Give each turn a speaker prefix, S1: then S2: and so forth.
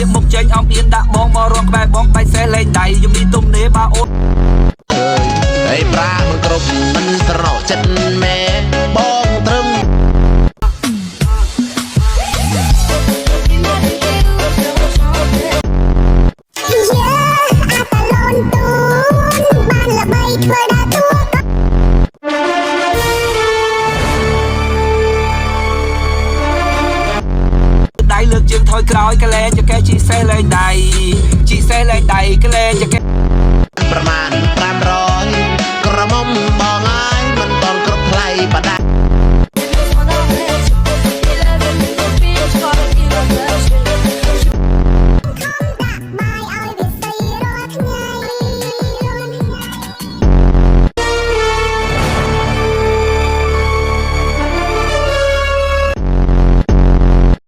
S1: ៀបមុខចេញអំអៀនដាក់បងមករងក្បែរបងបែកសេះលេងដៃយំនេះទុំនេះបាអូន
S2: អើយប្រាមិនគ្រប់មិនស្រោចិត្តមែបងត្រឹម
S1: ដៃលើកជើងថយក្រោយកលែងចកែជីសេះលេងដៃជីសេះលេងដៃកលែងចកែ
S2: ប្រមាណ